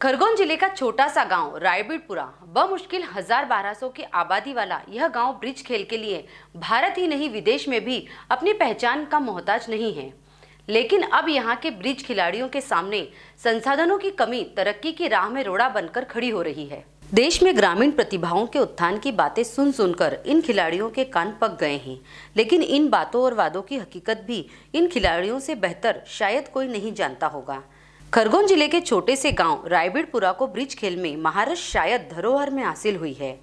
खरगोन जिले का छोटा सा गांव रायबीड़पुरा बमुश्किल 1200 की आबादी वाला यह गांव ब्रिज खेल के लिए भारत ही नहीं विदेश में भी अपनी पहचान का मोहताज नहीं है। लेकिन अब यहां के ब्रिज खिलाड़ियों के सामने संसाधनों की कमी तरक्की की राह में रोड़ा बनकर खड़ी हो रही है। देश में ग्रामीण प्रतिभाओं के उत्थान की बातें सुन सुनकर इन खिलाड़ियों के कान पक गए हैं, लेकिन इन बातों और वादों की हकीकत भी इन खिलाड़ियों से बेहतर शायद कोई नहीं जानता होगा। खरगोन जिले के छोटे से गांव रायबीड़पुरा को ब्रिज खेल में महारत शायद धरोहर में हासिल हुई है।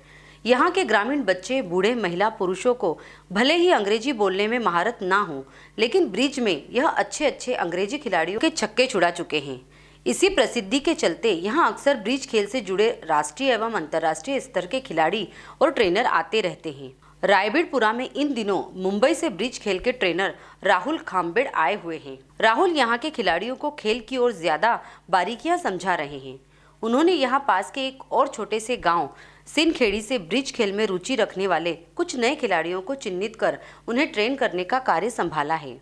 यहाँ के ग्रामीण बच्चे, बूढ़े, महिला, पुरुषों को भले ही अंग्रेजी बोलने में महारत ना हो, लेकिन ब्रिज में यह अच्छे अंग्रेजी खिलाड़ियों के छक्के छुड़ा चुके हैं। इसी प्रसिद्धि के चलते यहाँ अक्सर ब्रिज खेल से जुड़े राष्ट्रीय एवं अंतर्राष्ट्रीय स्तर के खिलाड़ी और ट्रेनर आते रहते हैं। रायबीड़पुरा में इन दिनों मुंबई से ब्रिज खेल के ट्रेनर राहुल खाम्बेड़ आए हुए हैं। राहुल यहाँ के खिलाड़ियों को खेल की ओर ज्यादा बारीकियां समझा रहे हैं। उन्होंने यहाँ पास के एक और छोटे से गांव सिनखेड़ी से ब्रिज खेल में रुचि रखने वाले कुछ नए खिलाड़ियों को चिन्हित कर उन्हें ट्रेन करने का कार्य संभाला है।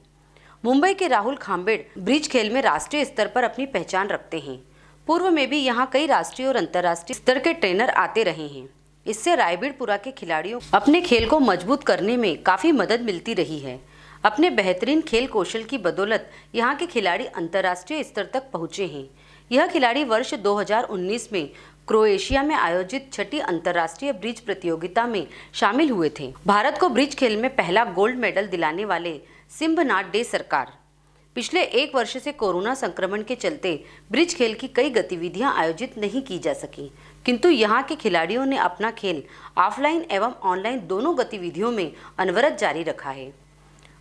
मुंबई के राहुल खाम्बेड़ ब्रिज खेल में राष्ट्रीय स्तर पर अपनी पहचान रखते हैं। पूर्व में भी यहाँ कई राष्ट्रीय और अंतर्राष्ट्रीय स्तर के ट्रेनर आते रहे हैं। इससे रायबीड़पुरा के खिलाड़ियों अपने खेल को मजबूत करने में काफी मदद मिलती रही है। अपने बेहतरीन खेल कौशल की बदौलत यहाँ के खिलाड़ी अंतर्राष्ट्रीय स्तर तक पहुँचे हैं। यह खिलाड़ी वर्ष 2019 में क्रोएशिया में आयोजित छठी अंतर्राष्ट्रीय ब्रिज प्रतियोगिता में शामिल हुए थे। भारत को ब्रिज खेल में पहला गोल्ड मेडल दिलाने वाले सिंहनाथ डे सरकार पिछले एक वर्ष से कोरोना संक्रमण के चलते ब्रिज खेल की कई गतिविधियां आयोजित नहीं की जा सकी, किंतु यहाँ के खिलाड़ियों ने अपना खेल ऑफलाइन एवं ऑनलाइन दोनों गतिविधियों में अनवरत जारी रखा है।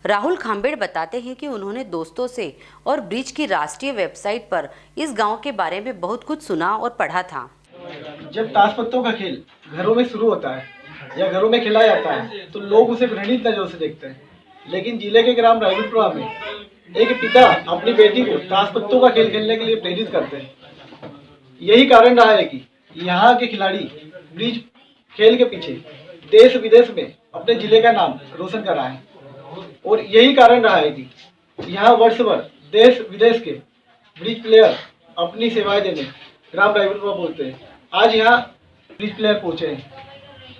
राहुल खाम्बेड़ बताते हैं कि उन्होंने दोस्तों से और ब्रिज की राष्ट्रीय वेबसाइट पर इस गांव के बारे में बहुत कुछ सुना और पढ़ा था। जब ताश पत्तों का खेल घरों में शुरू होता है या घरों में खेला जाता है तो लोग उसे घृणित नजरों से देखते हैं, लेकिन जिले के ग्राम रायबीड़पुरा में एक पिता अपनी बेटी को ताश पत्तों का खेल खेलने के लिए प्रेरित करते हैं। यही कारण रहा है कि यहाँ के खिलाड़ी ब्रिज खेल के पीछे देश विदेश में अपने जिले का नाम रोशन कर रहा है, और यही कारण रहा है कि यहाँ वर्ष भर देश विदेश के ब्रिज प्लेयर अपनी सेवाएं देने ग्राम रायबीड़पुरा पहुंचते हैं। आज यहाँ ब्रिज प्लेयर पहुंचे हैं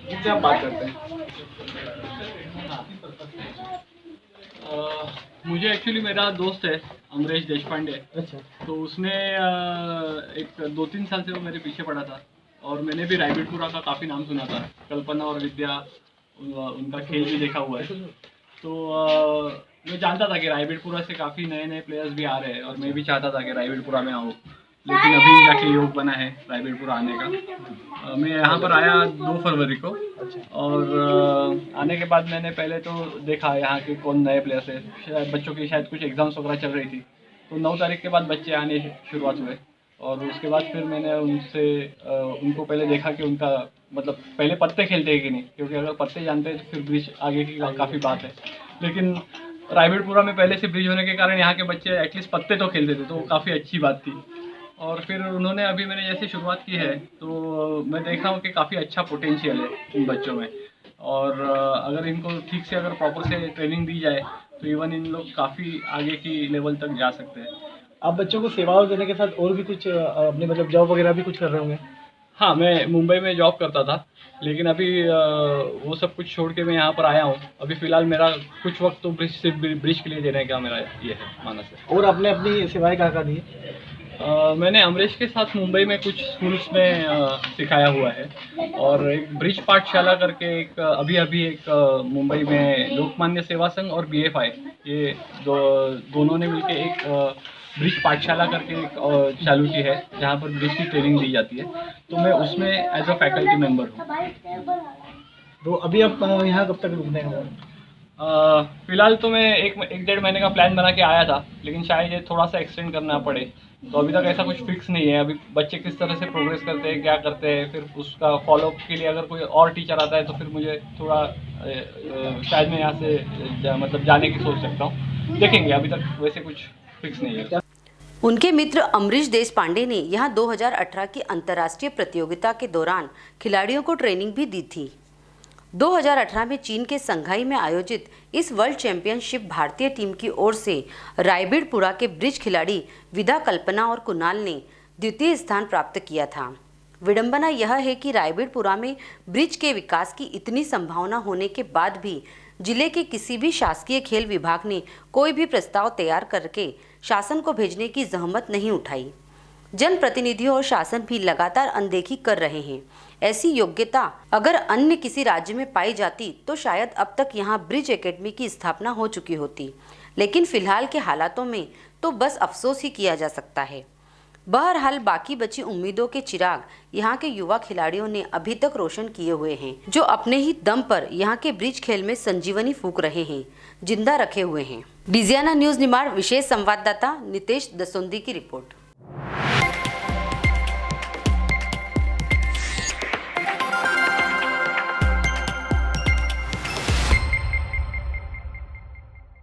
जिनसे हम बात करते हैं। मुझे एक्चुअली मेरा दोस्त है अमरेश देशपांडे। अच्छा। तो उसने एक 2-3 साल से वो मेरे पीछे पड़ा था और मैंने भी रायबीड़पुरा का काफ़ी नाम सुना था। कल्पना और विद्या उनका खेल भी देखा हुआ है। तो मैं जानता था कि रायबीड़पुरा से काफ़ी नए प्लेयर्स भी आ रहे हैं और मैं भी चाहता था कि रायबीड़पुरा में आऊँ, लेकिन अभी जाके योग बना है रायबीड़पुरा आने का। मैं यहाँ पर आया 2 फरवरी को और आने के बाद मैंने पहले तो देखा यहाँ के कौन नए प्लेयर्स है। शायद बच्चों की शायद कुछ एग्ज़ाम्स वगैरह चल रही थी, तो 9 तारीख के बाद बच्चे आने शुरुआत हुए और उसके बाद फिर मैंने उनको पहले देखा कि उनका मतलब पहले पत्ते खेलते हैं कि नहीं, क्योंकि अगर पत्ते जानते हैं तो फिर ब्रिज आगे की काफ़ी बात है। लेकिन रायबीड़पुरा में पहले से ब्रिज होने के कारण यहाँ के बच्चे एटलीस्ट पत्ते तो खेलते थे, तो वो काफ़ी अच्छी बात थी। और फिर उन्होंने अभी मैंने जैसे शुरुआत की है तो मैं देख रहा हूँ कि काफ़ी अच्छा पोटेंशियल है इन बच्चों में, और अगर इनको ठीक से अगर प्रॉपर से ट्रेनिंग दी जाए तो इवन इन लोग काफ़ी आगे की लेवल तक जा सकते हैं। आप बच्चों को सेवाओं देने के साथ और भी कुछ अपने मतलब जॉब वगैरह भी कुछ कर रहे होंगे? हाँ, मैं मुंबई में जॉब करता था, लेकिन अभी वो सब कुछ छोड़ के मैं यहाँ पर आया हूँ। अभी फ़िलहाल मेरा कुछ वक्त तो ब्रिज के लिए देने का मेरा ये है मानस है। और आपने अपनी सेवाएं कहाँ दी? मैंने अमरीश के साथ मुंबई में कुछ स्कूल्स में सिखाया हुआ है, और एक ब्रिज पाठशाला करके एक अभी एक मुंबई में लोकमान्य सेवा संघ और BFI ये दोनों ने मिलकर एक ब्रिज पाठशाला करके एक चालू की है, जहाँ पर ब्रिज की ट्रेनिंग दी जाती है। तो मैं उसमें एज अ फैकल्टी मेंबर हूँ। तो अभी आप यहाँ कब तक रुकने का? फ़िलहाल तो मैं 1-1.5 महीने का प्लान बना के आया था, लेकिन शायद ये थोड़ा सा एक्सटेंड करना पड़े। तो अभी तक ऐसा कुछ फिक्स नहीं है। अभी बच्चे किस तरह से प्रोग्रेस करते हैं, क्या करते हैं, फिर उसका फॉलोअप के लिए अगर कोई और टीचर आता है तो फिर मुझे थोड़ा शायद मैं यहाँ से मतलब जाने की सोच सकता हूँ। देखेंगे, अभी तक वैसे कुछ फिक्स नहीं है। उनके मित्र अमरीश देशपांडे ने यहाँ 2018 की अंतर्राष्ट्रीय प्रतियोगिता के दौरान खिलाड़ियों को ट्रेनिंग भी दी थी। 2018 में चीन के संघाई में आयोजित इस वर्ल्ड चैंपियनशिप भारतीय टीम की ओर से रायबीड़पुरा के ब्रिज खिलाड़ी विदा, कल्पना और कुणाल ने द्वितीय स्थान प्राप्त किया था। विडंबना यह है कि रायबीड़पुरा में ब्रिज के विकास की इतनी संभावना होने के बाद भी जिले के किसी भी शासकीय खेल विभाग ने कोई भी प्रस्ताव तैयार करके शासन को भेजने की जहमत नहीं उठाई। जनप्रतिनिधियों और शासन भी लगातार अनदेखी कर रहे हैं। ऐसी योग्यता अगर अन्य किसी राज्य में पाई जाती तो शायद अब तक यहाँ ब्रिज एकेडमी की स्थापना हो चुकी होती, लेकिन फिलहाल के हालातों में तो बस अफसोस ही किया जा सकता है। बहरहाल बाकी बची उम्मीदों के चिराग यहाँ के युवा खिलाड़ियों ने अभी तक रोशन किए हुए हैं, जो अपने ही दम पर यहाँ के ब्रिज खेल में संजीवनी फूंक रहे हैं, जिंदा रखे हुए हैं। डिजियाना न्यूज निमाड़ विशेष संवाददाता नितेश दसोंदी की रिपोर्ट।